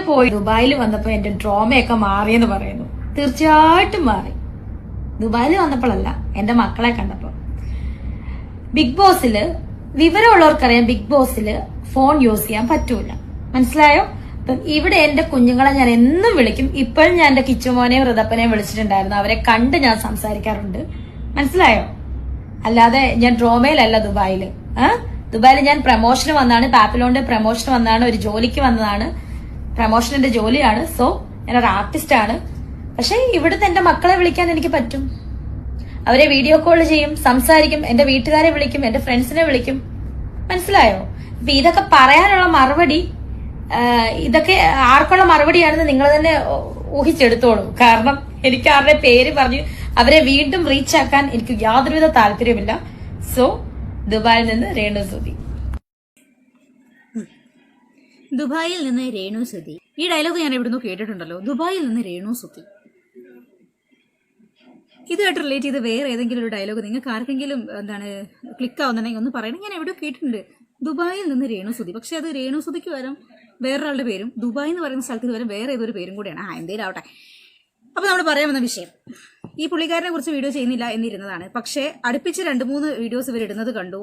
പോയി ദുബായിൽ വന്നപ്പോ എന്റെ ഡ്രോമയൊക്കെ മാറിയെന്ന് പറയുന്നു. തീർച്ചയായിട്ടും മാറി. ദുബായിൽ വന്നപ്പോഴല്ല, എന്റെ മക്കളെ കണ്ടപ്പോ. ബിഗ് ബോസില് വിവരമുള്ളവർക്കറിയാം, ബിഗ് ബോസില് ഫോൺ യൂസ് ചെയ്യാൻ പറ്റൂല. മനസ്സിലായോ? അപ്പം ഇവിടെ എന്റെ കുഞ്ഞുങ്ങളെ ഞാൻ എന്നും വിളിക്കും. ഇപ്പോഴും ഞാൻ എന്റെ കിച്ചുമോനെയും ഋതപ്പനെയും വിളിച്ചിട്ടുണ്ടായിരുന്നു. അവരെ കണ്ട് ഞാൻ സംസാരിക്കാറുണ്ട്. മനസ്സിലായോ? അല്ലാതെ ഞാൻ ഡ്രോമയിലല്ല ദുബായില്. ദുബായിൽ ഞാൻ പ്രമോഷന് വന്നതാണ്, പാപ്പിലോന്റെ പ്രമോഷന് വന്നതാണ്, ഒരു ജോലിക്ക് വന്നതാണ്. പ്രമോഷന്റെ ജോലിയാണ്. സോ ഞാനൊരു ആർട്ടിസ്റ്റ് ആണ്. പക്ഷെ ഇവിടുത്തെ എന്റെ മക്കളെ വിളിക്കാൻ എനിക്ക് പറ്റും. അവരെ വീഡിയോ കോൾ ചെയ്യും, സംസാരിക്കും, എന്റെ വീട്ടുകാരെ വിളിക്കും, എന്റെ ഫ്രണ്ട്സിനെ വിളിക്കും. മനസ്സിലായോ? അപ്പൊ ഇതൊക്കെ പറയാനുള്ള മറുപടി, ഇതൊക്കെ ആർക്കുള്ള മറുപടിയാണെന്ന് നിങ്ങൾ തന്നെ ഊഹിച്ചെടുത്തോളൂ. കാരണം എനിക്ക് അവരുടെ പേര് പറഞ്ഞ് അവരെ വീണ്ടും റീച്ച് ആക്കാൻ എനിക്ക് യാതൊരുവിധ താല്പര്യമില്ല. സോ ദുബായിൽ നിന്ന് രേണു സുധി. ദുബായിൽ നിന്ന് രേണു സുധി. ഈ ഡയലോഗ് ഞാൻ എവിടുന്ന് കേട്ടിട്ടുണ്ടല്ലോ. ദുബായിൽ നിന്ന് രേണു സുധി. ഇതുമായിട്ട് റിലേറ്റ് ചെയ്ത് വേറെ ഏതെങ്കിലും ഒരു ഡയലോഗ് നിങ്ങൾക്ക് ആർക്കെങ്കിലും ക്ലിക്ക് ആവുന്നുണ്ടെങ്കിൽ ഒന്ന് പറയണം. ഞാൻ എവിടെയോ കേട്ടിട്ടുണ്ട് ദുബായിൽ നിന്ന് രേണു സുധി. പക്ഷെ അത് രേണു സുധിക്ക് വരാം വേറൊരാളുടെ പേരും, ദുബായ് എന്ന് പറയുന്ന സ്ഥലത്തിന് വരെ വേറെ ഏതൊരു പേരും കൂടെയാണ്. എന്തേലും ആവട്ടെ. അപ്പൊ നമ്മൾ പറയാൻ വന്ന വിഷയം, ഈ പുള്ളിക്കാരനെ കുറിച്ച് വീഡിയോ ചെയ്യുന്നില്ല എന്നിരുന്നതാണ്. പക്ഷേ അടുപ്പിച്ച് 2-3 വീഡിയോസ് ഇവരിടുന്നത് കണ്ടു.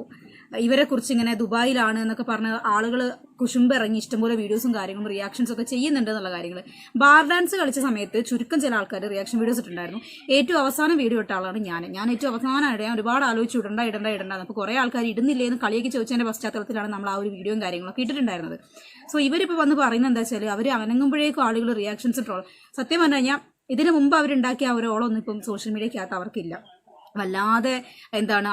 ഇവരെ കുറിച്ച് ഇങ്ങനെ ദുബായിലാണ് എന്നൊക്കെ പറഞ്ഞ് ആളുകൾ കുശുമ്പിറങ്ങി ഇഷ്ടംപോലെ വീഡിയോസും കാര്യങ്ങളും റിയാക്ഷൻസ് ഒക്കെ ചെയ്യുന്നുണ്ട് എന്നുള്ള കാര്യങ്ങൾ. ബാർ ഡാൻസ് കളിച്ച സമയത്ത് ചുരുക്കം ചില ആൾക്കാർ റിയാക്ഷൻ വീഡിയോസ് ഇട്ടുണ്ടായിരുന്നു. ഏറ്റവും അവസാനം വീഡിയോ ഇട്ട ആളാണ് ഞാൻ ഏറ്റവും അവസാനമായിട്ട് ഞാൻ ഒരുപാട് ആലോചിച്ചു ഇടണ്ട. അപ്പോൾ കുറേ ആൾക്കാർ ഇടുന്നില്ലേ എന്ന് കളിയൊക്കെ ചോദിച്ചതിന്റെ പശ്ചാത്തലത്തിലാണ് നമ്മൾ ആ ഒരു വീഡിയോയും കാര്യങ്ങളൊക്കെ ഇട്ടിട്ടുണ്ടായിരുന്നത്. സോ ഇവരിപ്പോൾ വന്ന് പറയുന്നത് എന്താ വെച്ചാൽ അവർ അനങ്ങുമ്പോഴേക്കും ആളുകൾ റിയാക്ഷൻസ് ട്രോൾ. സത്യം പറഞ്ഞു കഴിഞ്ഞാൽ ഇതിനു മുമ്പ് അവരുണ്ടാക്കിയ ആ ഒരു ഓളൊന്നും ഇപ്പം സോഷ്യൽ മീഡിയക്കകത്ത് അവർക്കില്ല. വല്ലാതെ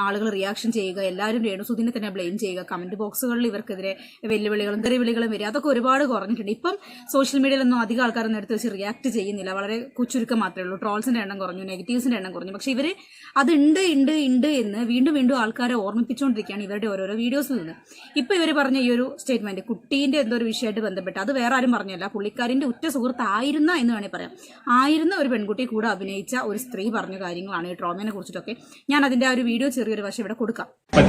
ആളുകൾ റിയാക്ഷൻ ചെയ്യുക, എല്ലാവരും രേണുസുധിനെ തന്നെ ബ്ലെയിം ചെയ്യുക, കമന്റ് ബോക്സുകളിൽ ഇവർക്കെതിരെ വെല്ലുവിളികളും തെറിവിളികളും വരിക, അതൊക്കെ ഒരുപാട് കുറഞ്ഞിട്ടുണ്ട്. ഇപ്പം സോഷ്യൽ മീഡിയയിലൊന്നും അധികം ആൾക്കാരൊന്നും എടുത്ത് വെച്ച് റിയാക്ട് ചെയ്യുന്നില്ല. വളരെ ചുരുക്കം മാത്രമേ ഉള്ളൂ. ട്രോൾസിന്റെ എണ്ണം കുറഞ്ഞു, നെഗറ്റീവ്സിന്റെ എണ്ണം കുറഞ്ഞു. പക്ഷെ ഇവര് അത് ഉണ്ട് എന്ന് വീണ്ടും ആൾക്കാരെ ഓർമ്മിപ്പിച്ചുകൊണ്ടിരിക്കുകയാണ് ഇവരുടെ ഓരോരോ വീഡിയോസിൽ നിന്ന്. ഇപ്പൊ ഇവർ പറഞ്ഞ ഈ ഒരു സ്റ്റേറ്റ്മെന്റ് കുട്ടീന്റെ എന്തോ ഒരു വിഷയമായിട്ട് ബന്ധപ്പെട്ട്, അത് വേറെ ആരും പറഞ്ഞല്ല, പുള്ളിക്കാരിന്റെ ഉറ്റ സുഹൃത്തായിരുന്ന എന്ന് വേണേൽ പറയാം, ആയിരുന്ന ഒരു പെൺകുട്ടി കൂടെ അഭിനയിച്ച ഒരു സ്ത്രീ പറഞ്ഞ കാര്യങ്ങളാണ് ഈ ട്രോമയെ കുറിച്ചിട്ടൊക്കെ. ഞാൻ അതിന്റെ ആ ഒരു വീഡിയോ ചെറിയൊരു വശം ഇവിടെ കൊടുക്കാം.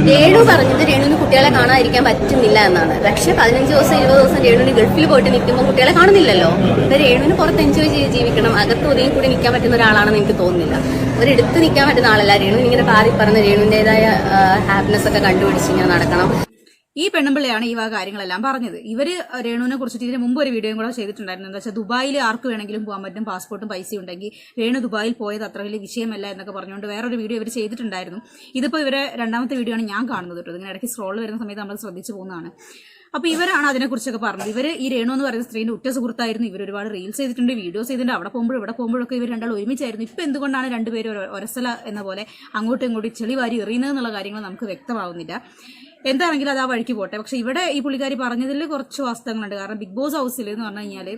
രേണു പറഞ്ഞത് രേണുവിന് കുട്ടികളെ കാണാതിരിക്കാൻ പറ്റുന്നില്ല എന്നാണ്. പക്ഷെ 15 ദിവസം 20 ദിവസം രേണുവിന് ഗൾഫിൽ പോയിട്ട് നിൽക്കുമ്പോൾ കുട്ടികളെ കാണുന്നില്ലല്ലോ. രേണുവിന് പുറത്ത് എൻജോയ് ചെയ്ത് ജീവിക്കണം. അകത്ത് ഒതുങ്ങി കൂടി നിൽക്കാൻ പറ്റുന്ന ഒരാളാണെന്ന് എനിക്ക് തോന്നുന്നില്ല. ഒരിടത്ത് നിൽക്കാൻ പറ്റുന്ന ആളല്ല രേണു. ഇങ്ങനെ പാറി പറഞ്ഞ രേണുവിന്റേതായ ഹാപ്പിനെസ് ഒക്കെ കണ്ടുപിടിച്ച് ഇങ്ങനെ നടക്കണം. ഈ പെണ്ണുമ്പിള്ളയാണ് ഈ കാര്യങ്ങളെല്ലാം പറഞ്ഞത്. ഇവര് രേണുവിനെ കുറിച്ചിട്ട് ഇതിന് മുമ്പ് ഒരു വീഡിയോയും കൂടെ ചെയ്തിട്ടുണ്ടായിരുന്നു. എന്താ വെച്ചാൽ ദുബായിൽ ആർക്ക് വേണമെങ്കിലും പോകാൻ പറ്റും, പാസ്പോർട്ടും പൈസയും ഉണ്ടെങ്കിൽ. രേണു ദുബായിൽ പോയത് അത്ര വലിയ വിഷയമല്ല എന്നൊക്കെ പറഞ്ഞുകൊണ്ട് വേറൊരു വീഡിയോ ഇവർ ചെയ്തിട്ടുണ്ടായിരുന്നു. ഇതിപ്പോൾ ഇവരെ രണ്ടാമത്തെ വീഡിയോ ആണ് ഞാൻ കാണുന്നത് കേട്ടോ. ഇങ്ങനെ ഇടയ്ക്ക് സ്ക്രോൾ വരുന്ന സമയത്ത് നമ്മൾ ശ്രദ്ധിച്ചു പോകുന്നതാണ്. അപ്പൊ ഇവരാണ് അതിനെക്കുറിച്ചൊക്കെ പറഞ്ഞത്. ഇവര് ഈ രേണു എന്ന് പറയുന്ന സ്ത്രീന്റെ ഉറ്റ സുഹൃത്തായിരുന്നു. ഇവർ ഒരുപാട് റീൽസ് ചെയ്തിട്ടുണ്ട്, വീഡിയോസ് ചെയ്തിട്ടുണ്ട്. അവിടെ പോകുമ്പോഴും ഇവിടെ പോകുമ്പോഴൊക്കെ ഇവർ രണ്ടാൾ ഒരുമിച്ചായിരുന്നു. ഇപ്പൊ എന്തുകൊണ്ടാണ് രണ്ടുപേരും ഒരസല എന്ന പോലെ അങ്ങോട്ടും ഇങ്ങോട്ടും ചെളി വാരി എറിയുന്നത് എന്നുള്ള കാര്യങ്ങൾ നമുക്ക് വ്യക്തമാവുന്നില്ല. എന്താണെങ്കിലും അത് ആ വഴിക്ക് പോട്ടെ. പക്ഷെ ഇവിടെ ഈ പുള്ളിക്കാരി പറഞ്ഞതിൽ കുറച്ച് വാസ്തവങ്ങളുണ്ട്. കാരണം ബിഗ് ബോസ് ഹൗസിൽ എന്ന് പറഞ്ഞു കഴിഞ്ഞാൽ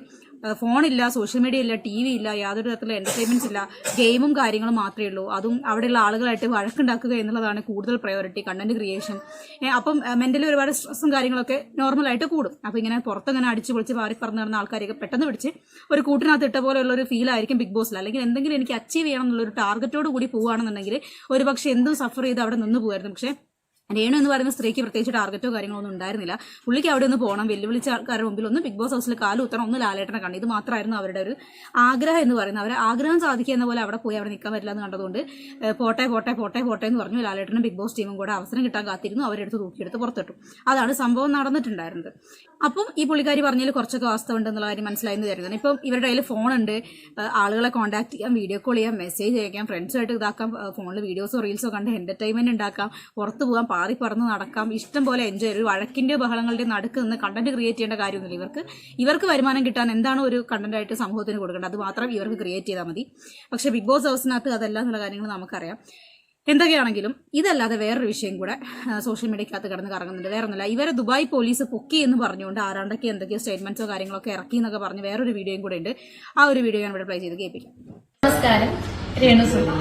ഫോണില്ല, സോഷ്യൽ മീഡിയ ഇല്ല, TV ഇല്ല, യാതൊരു തരത്തിലുള്ള എന്റർടൈൻമെന്റ്സ് ഇല്ല, ഗെയിമും കാര്യങ്ങളും മാത്രമേ ഉള്ളൂ. അതും അവിടെയുള്ള ആളുകളായിട്ട് വഴക്കുണ്ടാക്കുക എന്നുള്ളതാണ് കൂടുതൽ പ്രയോറിറ്റി, കണ്ടന്റ് ക്രിയേഷൻ. അപ്പം മെന്റലി ഒരുപാട് സ്ട്രെസ്സും കാര്യങ്ങളൊക്കെ നോർമലായിട്ട് കൂടും. അപ്പൊ ഇങ്ങനെ പുറത്തങ്ങനെ അടിച്ചു പൊളിച്ച് പാറി പറഞ്ഞു നടന്ന ആൾക്കാരെയൊക്കെ പെട്ടെന്ന് പിടിച്ച് ഒരു കൂട്ടിനകത്ത് ഇട്ട പോലെയുള്ള ഒരു ഫീൽ ആയിരിക്കും ബിഗ് ബോസിൽ. അല്ലെങ്കിൽ എന്തെങ്കിലും എനിക്ക് അച്ചീവ് ചെയ്യണം എന്നുള്ളൊരു ടാർഗറ്റോട് കൂടി പോവുകയാണെന്നുണ്ടെങ്കിൽ ഒരു പക്ഷെ എന്തും സഫർ ചെയ്ത് അവിടെ നിന്ന് പോകുമായിരുന്നു. പക്ഷെ രേണു എന്ന് പറയുന്ന സ്ത്രീക്ക് പ്രത്യേകിച്ച് ടാർഗറ്റോ കാര്യങ്ങളോ ഒന്നും ഉണ്ടായിരുന്നില്ല. പുള്ളിക്ക് അവിടെ ഒന്ന് പോകണം, വെല്ലുവിളിച്ച ആൾക്കാരുടെ മുമ്പിൽ ഒന്ന് ബിഗ് ബോസ് ഹൗസിൽ കാലുത്തണം, ഒന്ന് ലാലേട്ടനെ കണ്ടു. ഇത് മാത്രമായിരുന്നു അവരുടെ ഒരു ആഗ്രഹം എന്ന് പറയുന്നത്. അവരെ ആഗ്രഹം സാധിക്കുക എന്ന പോലെ അവിടെ പോയി അവിടെ നിൽക്കാൻ പറ്റില്ല എന്ന് കണ്ടതുകൊണ്ട് പോട്ടെ എന്ന് പറഞ്ഞു. ലാലേട്ടനും ബിഗ് ബോസ് ടീമും കൂടെ അവസരം കിട്ടാൻ കാത്തിരുന്നു. അവരെടുത്ത് തൂക്കിയെടുത്ത് പുറത്തിട്ടു. അതാണ് സംഭവം നടന്നിട്ടുണ്ടായിരുന്നത്. അപ്പം ഈ പുള്ളിക്കാരി പറഞ്ഞതിൽ കുറച്ചൊക്കെ വാസ്തവം ഉണ്ടെന്നുള്ള കാര്യം മനസ്സിലായെന്ന് തരുന്നത്. ഇപ്പം ഇവരുടെ കയ്യിൽ ഫോണുണ്ട്, ആളുകളെ കോൺടാക്ട് ചെയ്യാം, വീഡിയോ കോൾ ചെയ്യാം, മെസ്സേജ് അയക്കാം, ഫ്രണ്ട്സുമായിട്ട് ഇതാക്കാം, ഫോണിൽ വീഡിയോസോ റീൽസോ കണ്ട് എന്റർടൈൻമെന്റ് ഉണ്ടാക്കാം, പുറത്തു പോകാം, പാറി പറന്ന് നടക്കാം, ഇഷ്ടം പോലെ എൻജോയ്. ഒരു വഴക്കിന്റെ ബഹളങ്ങളുടെ നടുക്ക് നിന്ന് കണ്ടന്റ് ക്രിയേറ്റ് ചെയ്യേണ്ട കാര്യമൊന്നുമില്ല. ഇവർക്ക് വരുമാനം കിട്ടാൻ എന്താണോ ഒരു കണ്ടന്റ് ആയിട്ട് സമൂഹത്തിന് കൊടുക്കേണ്ടത് അത് മാത്രം ഇവർക്ക് ക്രിയേറ്റ് ചെയ്താൽ മതി. പക്ഷെ ബിഗ് ബോസ് ഹൗസിനകത്ത് അതല്ല എന്നുള്ള കാര്യങ്ങൾ നമുക്കറിയാം. എന്തൊക്കെയാണെങ്കിലും ഇതല്ലാതെ വേറൊരു വിഷയം കൂടെ സോഷ്യൽ മീഡിയക്കകത്ത് കിടന്ന് കറങ്ങുന്നുണ്ട്. വേറെ ഒന്നുമില്ല, ഇവരെ ദുബായ് പോലീസ് പൊക്കി എന്ന് പറഞ്ഞുകൊണ്ട് ആരാണ്ടൊക്കെ എന്തൊക്കെയോ സ്റ്റേറ്റ്മെന്റ്സോ കാര്യങ്ങളൊക്കെ ഇറക്കി എന്നൊക്കെ പറഞ്ഞ് വേറൊരു വീഡിയോയും കൂടെ ഉണ്ട്. ആ ഒരു വീഡിയോ ഞാൻ ഇവിടെ പ്ലേ ചെയ്ത് കേൾപ്പിക്കാം. നമസ്കാരം, രേണു സുധി.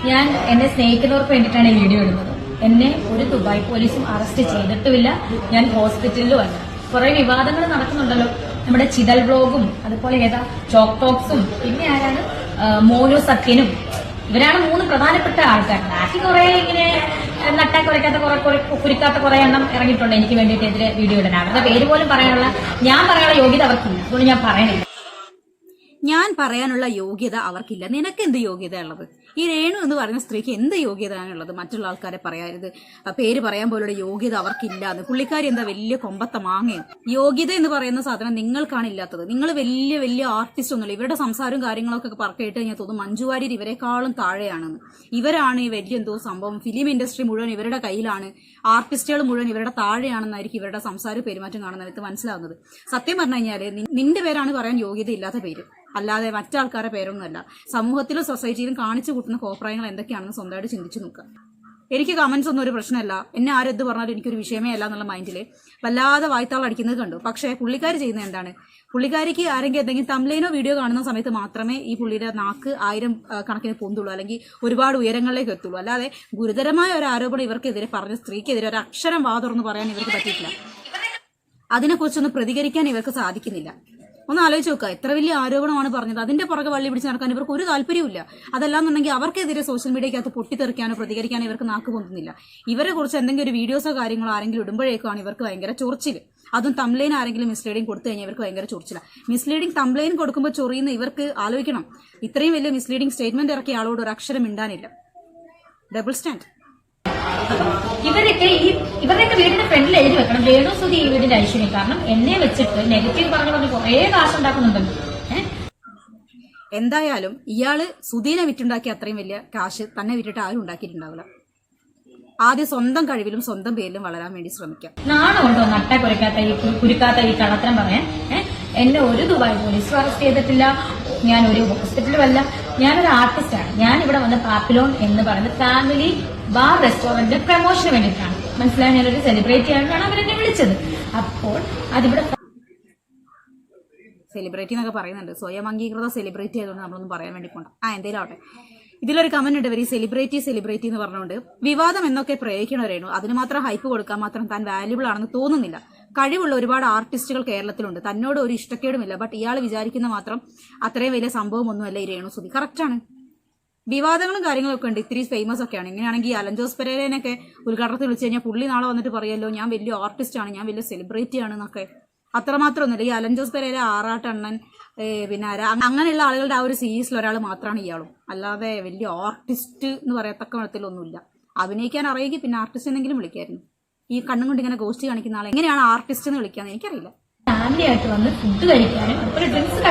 ഞാൻ എന്നെ സ്നേഹിക്കുന്നവർക്ക് വേണ്ടിയിട്ടാണ് ഈ വീഡിയോ ഇടുന്നത്. എന്നെ ഒരു ദുബായ് പോലീസും അറസ്റ്റ് ചെയ്തിട്ടുമില്ല. ഞാൻ ഹോസ്പിറ്റലിലും അല്ല. കുറെ വിവാദങ്ങൾ നടക്കുന്നുണ്ടല്ലോ, നമ്മുടെ ചിതൽ വ്ലോഗും അതുപോലെ ഏതാ ചോക്ക് ടോക്സും പിന്നെ ആരാണ് മോനു സത്യനും. ഇവരാണ് 3 പ്രധാനപ്പെട്ട ആൾക്കാർ. ബാക്കി കുറെ ഇങ്ങനെ നട്ടാ കുറയ്ക്കാത്ത കുരിക്കാത്ത കുറെ എണ്ണം ഇറങ്ങിയിട്ടുണ്ട് എനിക്ക് വേണ്ടിയിട്ട് എതിരെ വീഡിയോ ഇടാൻ. അവരുടെ പേര് പോലും പറയാനുള്ള ഞാൻ പറയാനുള്ള യോഗ്യത അവർക്കില്ല. അതുകൊണ്ട് ഞാൻ പറയണില്ല. ഞാൻ പറയാനുള്ള യോഗ്യത അവർക്കില്ല. നിനക്ക് എന്ത് യോഗ്യത ഉള്ളത്? ഈ രേണു എന്ന് പറയുന്ന സ്ത്രീക്ക് എന്ത് യോഗ്യതയാണുള്ളത്? മറ്റുള്ള ആൾക്കാരെ പറയരുത്, പേര് പറയാൻ പോലുള്ള യോഗ്യത അവർക്കില്ല എന്ന്. പുള്ളിക്കാരി എന്താ വലിയ കൊമ്പത്ത മാങ്ങയോ? യോഗ്യത എന്ന് പറയുന്ന സാധനം നിങ്ങൾക്കാണ് ഇല്ലാത്തത്. നിങ്ങൾ വലിയ വലിയ ആർട്ടിസ്റ്റ് ഒന്നുമില്ല. ഇവരുടെ സംസാരവും കാര്യങ്ങളൊക്കെ കേട്ട് കഴിഞ്ഞാൽ തോന്നുന്നു മഞ്ജു വാര്യർ ഇവരെക്കാളും താഴെയാണെന്ന്. ഇവരാണ് ഈ വലിയ എന്തോ സംഭവം. ഫിലിം ഇൻഡസ്ട്രി മുഴുവൻ ഇവരുടെ കയ്യിലാണ്, ആർട്ടിസ്റ്റുകൾ മുഴുവൻ ഇവരുടെ താഴെയാണെന്നായിരിക്കും ഇവരുടെ സംസാരവും പെരുമാറ്റം കാണുന്ന എനിക്ക് മനസ്സിലാവുന്നത്. സത്യം പറഞ്ഞു കഴിഞ്ഞാല് നിന്റെ പേരാണ് പറയാൻ യോഗ്യത ഇല്ലാത്ത പേര്, അല്ലാതെ മറ്റാൾക്കാരുടെ പേരൊന്നുമല്ല. സമൂഹത്തിലും സൊസൈറ്റിയിലും കാണിച്ചു കൂട്ടുന്ന കോപ്രായങ്ങൾ എന്തൊക്കെയാണെന്ന് സ്വന്തമായിട്ട് ചിന്തിച്ചു നോക്കുക. എനിക്ക് കമന്റ്സ് ഒന്നും ഒരു പ്രശ്നമല്ല, എന്നെ ആരെന്ത് പറഞ്ഞാലും എനിക്കൊരു വിഷയമേ അല്ല എന്നുള്ള മൈൻഡിൽ വല്ലാതെ വായ്ത്താൾ അടിക്കുന്നത് കണ്ടു. പക്ഷേ പുള്ളിക്കാരി ചെയ്യുന്നത് എന്താണ്? പുള്ളിക്കാരിക്ക് ആരെങ്കിലും എന്തെങ്കിലും തംബ്ലൈനോ വീഡിയോ കാണുന്ന സമയത്ത് മാത്രമേ ഈ പുള്ളിയുടെ നാക്ക് 1000 കണക്കിന് പൊന്തുള്ളൂ, അല്ലെങ്കിൽ ഒരുപാട് ഉയരങ്ങളിലേക്ക് എത്തുള്ളൂ. അല്ലാതെ ഗുരുതരമായ ഒരു ആരോപണം ഇവർക്കെതിരെ പറഞ്ഞ സ്ത്രീക്കെതിരെ ഒരു അക്ഷരം വാതുറന്ന് പറയാൻ ഇവർക്ക് പറ്റിയിട്ടില്ല. അതിനെക്കുറിച്ചൊന്ന് പ്രതികരിക്കാൻ ഇവർക്ക് സാധിക്കുന്നില്ല. ഒന്ന് ആലോചിച്ച് നോക്കുക, എത്ര വലിയ ആരോപണമാണ് പറഞ്ഞത്. അതിന്റെ പുറകെ വള്ളി പിടിച്ച് നടക്കാൻ ഇവർക്ക് ഒരു താല്പര്യമില്ല. അതല്ലാന്നുണ്ടെങ്കിൽ അവർക്കെതിരെ സോഷ്യൽ മീഡിയക്കകത്ത് പൊട്ടിത്തെറിക്കാനോ പ്രതികരിക്കാനോ ഇവർക്ക് നാക്ക് പൊന്തുന്നില്ല. ഇവരെ കുറിച്ച് എന്തെങ്കിലും ഒരു വീഡിയോസോ കാര്യങ്ങളോ ആരെങ്കിലും ഇടുമ്പോഴേക്കാണ് ഇവർക്ക് ഭയങ്കര ചൊറിച്ചിൽ. അതും തംബ്ലൈൻ ആരെങ്കിലും മിസ്ലീഡിങ് കൊടുത്തു കഴിഞ്ഞാൽ ഇവർക്ക് ഭയങ്കര ചൊറിച്ചില്ല. മിസ്ലീഡിങ് തംബ്ലൈൻ കൊടുക്കുമ്പോൾ ചൊറിയുന്ന ഇവർക്ക് ആലോചിക്കണം, ഇത്രയും വലിയ മിസ്ലീഡിങ് സ്റ്റേറ്റ്മെന്റ് ഇറക്കിയ ആളോട് ഒരു അക്ഷരം മിണ്ടാനില്ല. Double stand. ഇവരുടെയൊക്കെ വീടിന്റെ ഫ്രണ്ടിൽ എഴുതി വെക്കണം രേണു സുധി ഈ വീടിന്റെ ഐശ്വര്യം. കാരണം എന്നെ വെച്ചിട്ട് നെഗറ്റീവ് പറഞ്ഞു കുറെ കാശുണ്ടാക്കുന്നുണ്ടല്ലോ. എന്തായാലും ഇയാള് സുധീനെ വിറ്റുണ്ടാക്കിയ അത്രയും വലിയ കാശ് തന്നെ വിറ്റിട്ട് ആരും ഉണ്ടാക്കിയിട്ടുണ്ടാവില്ല. ആദ്യം സ്വന്തം കഴിവിലും സ്വന്തം പേരിലും വളരാൻ വേണ്ടി ശ്രമിക്കാം. നാണമുണ്ടോ നട്ട കുരുക്കാത്ത ഈ കള്ളത്തരം പറയാൻ? എന്നെ ഒരു ദുബായ് പോലീസ് അറസ്റ്റ് ചെയ്തിട്ടില്ല, ഞാൻ ഒരു ഹോസ്പിറ്റലും അല്ല, ഞാനൊരു ആർട്ടിസ്റ്റാണ്. ഞാൻ ഇവിടെ വന്ന പാപ്പിലോൺ എന്ന് പറയുന്ന ഫാമിലി ബാർ റെസ്റ്റോറന്റ് പ്രമോഷന് വേണ്ടിയിട്ടാണ്. മനസ്സിലായി, ഞാനൊരു സെലിബ്രിറ്റി ആയിട്ടാണ് അവരെന്നെ വിളിച്ചത്. അപ്പോൾ അതിവിടെ സെലിബ്രിറ്റി എന്നൊക്കെ പറയുന്നുണ്ട്, സ്വയം അംഗീകൃത സെലിബ്രിറ്റി ആയതുകൊണ്ട് നമ്മളൊന്നും പറയാൻ വേണ്ടി പോണ്ട. എന്തേലും ആവട്ടെ. ഇതിലൊരു കമന്റ് ഉണ്ട്, ഇവർ സെലിബ്രിറ്റി എന്ന് പറഞ്ഞുകൊണ്ട് വിവാദം എന്നൊക്കെ പ്രയോഗിക്കണവരായിരുന്നു. അതിന് മാത്രം ഹൈപ്പ് കൊടുക്കാൻ മാത്രം താൻ വാല്യുബിൾ ആണെന്ന് തോന്നുന്നില്ല. കഴിവുള്ള ഒരുപാട് ആർട്ടിസ്റ്റുകൾ കേരളത്തിലുണ്ട്, തന്നോട് ഒരു ഇഷ്ടക്കേടുമില്ല. ബട്ട് ഇയാൾ വിചാരിക്കുന്ന മാത്രം അത്രയും വലിയ സംഭവമൊന്നുമല്ല ഈ രേണു സുധി. കറക്റ്റാണ്, വിവാദങ്ങളും കാര്യങ്ങളൊക്കെ ഉണ്ട്, ഇത്തിരി ഫേമസ് ഒക്കെയാണ്. ഇങ്ങനെയാണെങ്കിൽ ഈ അലൻ ജോസ് പെരേരനൊക്കെ ഉദ്ഘാടനത്തിൽ വിളിച്ചു കഴിഞ്ഞാൽ പുള്ളി നാളെ വന്നിട്ട് പറയല്ലോ ഞാൻ വലിയ ആർട്ടിസ്റ്റാണ്, ഞാൻ വലിയ സെലിബ്രിറ്റി ആണ് എന്നൊക്കെ. അത്രമാത്രമൊന്നുമില്ല. ഈ അലൻ ജോസ് പെരേര, ആറാട്ടണ്ണൻ, പിന്നെ അങ്ങനെയുള്ള ആളുകളുടെ ആ ഒരു സീരീസിൽ ഒരാൾ മാത്രമാണ് ഇയാളും. അല്ലാതെ വലിയ ആർട്ടിസ്റ്റ് എന്ന് പറയത്തക്ക വിധത്തിലൊന്നുമില്ല. അഭിനയിക്കാൻ അറിയെങ്കിൽ പിന്നെ ആർട്ടിസ്റ്റ് എന്തെങ്കിലും വിളിക്കായിരുന്നു. ഈ കണ്ണും കൊണ്ട് ഇങ്ങനെ ഗോസ്റ്റ് കാണിക്കുന്ന ആളെ എങ്ങനെയാണ് ആർട്ടിസ്റ്റ് എന്ന് വിളിക്കാന്ന് എനിക്കറിയില്ല. ഫാമിലി ആയിട്ട് വന്ന് ഫുഡ് കഴിക്കാനും അതുപോലെ ഡ്രിങ്ക്സ്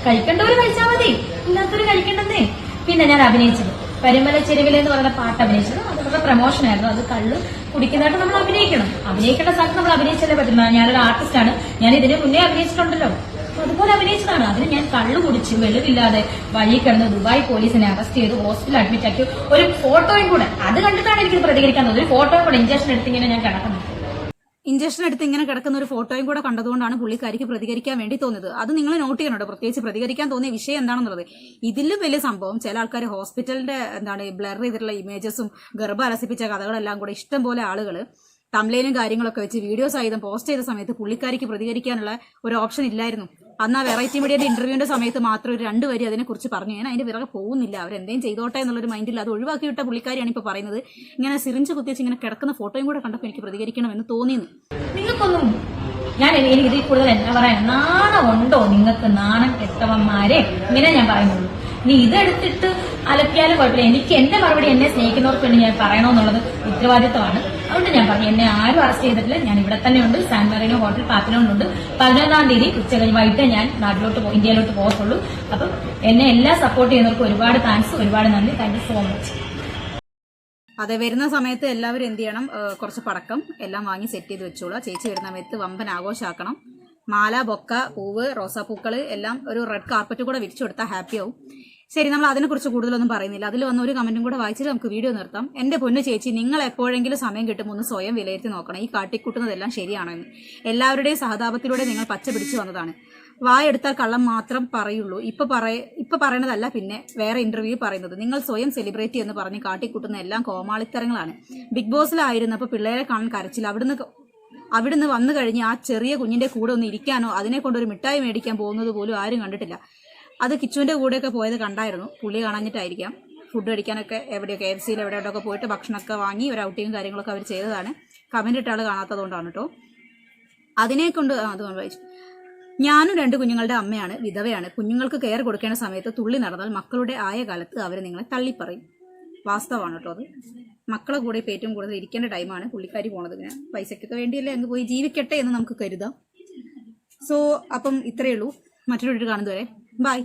കഴിക്കേണ്ടവര് കഴിച്ചാൽ മതി, ഇല്ലാത്തവര് കഴിക്കേണ്ടതേ. പിന്നെ ഞാൻ അഭിനയിച്ചത് പരിമല ചെരുവില എന്ന് പറയുന്ന പാട്ട് അഭിനയിച്ചത് അതുപോലെ പ്രൊമോഷൻ ആയിരുന്നു. അത് കള്ള് കുടിക്കുന്നതായിട്ട് നമ്മൾ അഭിനയിക്കേണ്ട സ്ഥലത്ത് നമ്മൾ അഭിനയിച്ചല്ലേ പറ്റുന്ന. ഞാനൊരു ആർട്ടിസ്റ്റാണ്, ഞാൻ ഇതിന് മുന്നേ അഭിനയിച്ചിട്ടുണ്ടല്ലോ, അതുപോലെ അഭിനയിച്ചതാണ്. അതിന് ഞാൻ കള്ളു കുടിച്ച് വെളിവില്ലാതെ വഴി കിടന്ന് ദുബായ് പോലീസിനെ അറസ്റ്റ് ചെയ്ത് ഹോസ്പിറ്റലിൽ അഡ്മിറ്റ് ആക്കി. ഒരു ഫോട്ടോയും കൂടെ അത് കണ്ടിട്ടാണ് എനിക്ക് പ്രതികരിക്കാൻ തോന്നുന്നത്. ഒരു ഫോട്ടോയും കൂടെ ഇഞ്ചക്ഷൻ എടുത്തിങ്ങനെ ഞാൻ കിടക്കുന്നത്. ഇഞ്ചക്ഷൻ എടുത്ത് ഇങ്ങനെ കിടക്കുന്ന ഒരു ഫോട്ടോയും കൂടെ കണ്ടതുകൊണ്ടാണ് പുള്ളിക്കാരിക്ക് പ്രതികരിക്കാൻ വേണ്ടി തോന്നിയത്. അത് നിങ്ങൾ നോട്ട് ചെയ്യണോ? പ്രത്യേകിച്ച് പ്രതികരിക്കാൻ തോന്നിയ വിഷയം എന്താണെന്നുള്ളത്. ഇതിലും വലിയ സംഭവം ചില ആൾക്കാർ ഹോസ്പിറ്റലിന്റെ ബ്ലർ ചെയ്തിട്ടുള്ള ഇമേജസും ഗർഭം അലസിപ്പിച്ച കഥകളെല്ലാം കൂടെ ഇഷ്ടം പോലെ ആളുകൾ തംബ്ലൈനും കാര്യങ്ങളൊക്കെ വെച്ച് വീഡിയോ സഹിതം പോസ്റ്റ് ചെയ്ത സമയത്ത് പുള്ളിക്കാരിക്ക് പ്രതികരിക്കാനുള്ള ഒരു ഓപ്ഷൻ ഇല്ലായിരുന്നു. അന്ന് ആ വെറൈറ്റി മീഡിയയുടെ ഇന്റർവ്യൂവിന്റെ സമയത്ത് മാത്രം ഒരു 2 വരി അതിനെക്കുറിച്ച് പറഞ്ഞു. ഞാൻ അതിന്റെ വിറകെ പോകുന്നില്ല, അവരെന്തെങ്കിലും ചെയ്തോട്ടെ എന്നുള്ളൊരു മൈൻഡിൽ അത് ഒഴിവാക്കി വിട്ട പുള്ളിക്കാരിയാണ് ഇപ്പോൾ പറയുന്നത്. ഇങ്ങനെ സിറിഞ്ച് കുത്തിച്ച് ഇങ്ങനെ കിടക്കുന്ന ഫോട്ടോയും കൂടെ കണ്ടപ്പോൾ എനിക്ക് പ്രതികരിക്കണമെന്ന് തോന്നിയെന്ന്. നിങ്ങൾക്കൊന്നും ഞാൻ ഇതിൽ കൂടുതൽ എന്താ പറയാൻ, നാണമുണ്ടോ നിങ്ങൾക്ക്? നാണം കെട്ടവന്മാരെ ഇങ്ങനെ ഞാൻ പറയുന്നുള്ളൂ. നീ ഇതെടുത്തിട്ട് അലപ്പിയാലും കുഴപ്പമില്ല. എനിക്ക് എന്റെ മറുപടി എന്നെ സ്നേഹിക്കുന്നവർക്ക് വേണ്ടി ഞാൻ പറയണമെന്നുള്ളത് ഉത്തരവാദിത്തമാണ്. അതുകൊണ്ട് ഞാൻ പറഞ്ഞു, എന്നെ ആരും അറസ്റ്റ് ചെയ്തിട്ടില്ല. ഞാൻ ഇവിടെ തന്നെ ഉണ്ട്, സാൻ മറീനോ ഹോട്ടൽ പാപ്പിലോണിലുണ്ട്. 11-ാം തീയതി ഉച്ചകഴിഞ്ഞ് വൈകിട്ട് ഞാൻ ഇന്ത്യയിലോട്ട് പോകത്തുള്ളൂ. അപ്പം എന്നെ എല്ലാം സപ്പോർട്ട് ചെയ്യുന്നവർക്ക് ഒരുപാട് താങ്ക്സ്, ഒരുപാട് നന്ദി. Thank you so much. അതെ, വരുന്ന സമയത്ത് എല്ലാവരും എന്ത് ചെയ്യണം, കുറച്ച് പടക്കം എല്ലാം വാങ്ങി സെറ്റ് ചെയ്ത് വെച്ചോളൂ. ചേച്ചി വരുന്ന സമയത്ത് വമ്പൻ ആഘോഷമാക്കണം. മാല, ബൊക്ക, പൂവ്, റോസാപ്പൂക്കള് എല്ലാം ഒരു റെഡ് കാർപ്പറ്റ് കൂടെ വിരിച്ചു കൊടുത്താൽ ഹാപ്പി ആവും. ശരി, നമ്മൾ അതിനെക്കുറിച്ച് കൂടുതലൊന്നും പറയുന്നില്ല. അതിൽ വന്ന ഒരു കമന്റും കൂടെ വായിച്ചിട്ട് നമുക്ക് വീഡിയോ നിർത്താം. എന്റെ പൊന്നു ചേച്ചി, നിങ്ങൾ എപ്പോഴെങ്കിലും സമയം കിട്ടുമ്പോൾ ഒന്ന് സ്വയം വിലയിരുത്തി നോക്കണം, ഈ കാട്ടിക്കൂട്ടുന്നതെല്ലാം ശരിയാണോ എന്ന്. എല്ലാവരുടെയും സഹതാപത്തിലൂടെ നിങ്ങൾ പച്ച പിടിച്ചു വന്നതാണ്. വായെടുത്താൽ കള്ളം മാത്രം പറയുള്ളൂ. ഇപ്പൊ പറയണതല്ല പിന്നെ വേറെ ഇന്റർവ്യൂ പറയുന്നത്. നിങ്ങൾ സ്വയം സെലിബ്രിറ്റി എന്ന് പറഞ്ഞ് കാട്ടിക്കൂട്ടുന്ന എല്ലാം കോമാളിത്തരങ്ങളാണ്. ബിഗ് ബോസിലായിരുന്നപ്പോൾ പിള്ളേരെ കാണാൻ കരച്ചില്ല. അവിടുന്ന് വന്നു കഴിഞ്ഞ് ആ ചെറിയ കുഞ്ഞിന്റെ കൂടെ ഒന്ന് ഇരിക്കാനോ അതിനെ കൊണ്ടൊരു മിഠായി മേടിക്കാൻ പോകുന്നത് പോലും ആരും കണ്ടിട്ടില്ല. അത് കിച്ചുവിന്റെ കൂടെയൊക്കെ പോയത് കണ്ടായിരുന്നു, പുള്ളി കാണാഞ്ഞിട്ടായിരിക്കാം. ഫുഡ് കഴിക്കാനൊക്കെ എവിടെയോ KFC-യിൽ എവിടെയോട്ടൊക്കെ പോയിട്ട് ഭക്ഷണമൊക്കെ വാങ്ങി ഒരു ഔട്ടിങ്ങും കാര്യങ്ങളൊക്കെ അവർ ചെയ്തതാണ്. കമന്റ് ഇട്ട ആൾ കാണാത്തതുകൊണ്ടാണ് കേട്ടോ. അതിനെ കൊണ്ട് അതുകൊണ്ട് വായിച്ചു. ഞാനും 2 കുഞ്ഞുങ്ങളുടെ അമ്മയാണ്, വിധവയാണ്. കുഞ്ഞുങ്ങൾക്ക് കെയർ കൊടുക്കേണ്ട സമയത്ത് തുള്ളി നടന്നാൽ മക്കളുടെ ആയ കാലത്ത് അവർ നിങ്ങളെ തള്ളിപ്പറയും. വാസ്തവമാണ് കേട്ടോ അത്. മക്കളെ കൂടെ ഇപ്പോൾ ഏറ്റവും കൂടുതൽ ഇരിക്കേണ്ട ടൈമാണ് പുള്ളിക്കാരി പോണത്. ഇങ്ങനെ പൈസയ്ക്കൊക്കെ വേണ്ടിയല്ലേ അങ്ങ് പോയി ജീവിക്കട്ടെ എന്ന് നമുക്ക് കരുതാം. സോ അപ്പം ഇത്രയേ ഉള്ളൂ. മറ്റൊരു വീഡിയോ കാണുന്നതുവരെ ബൈ.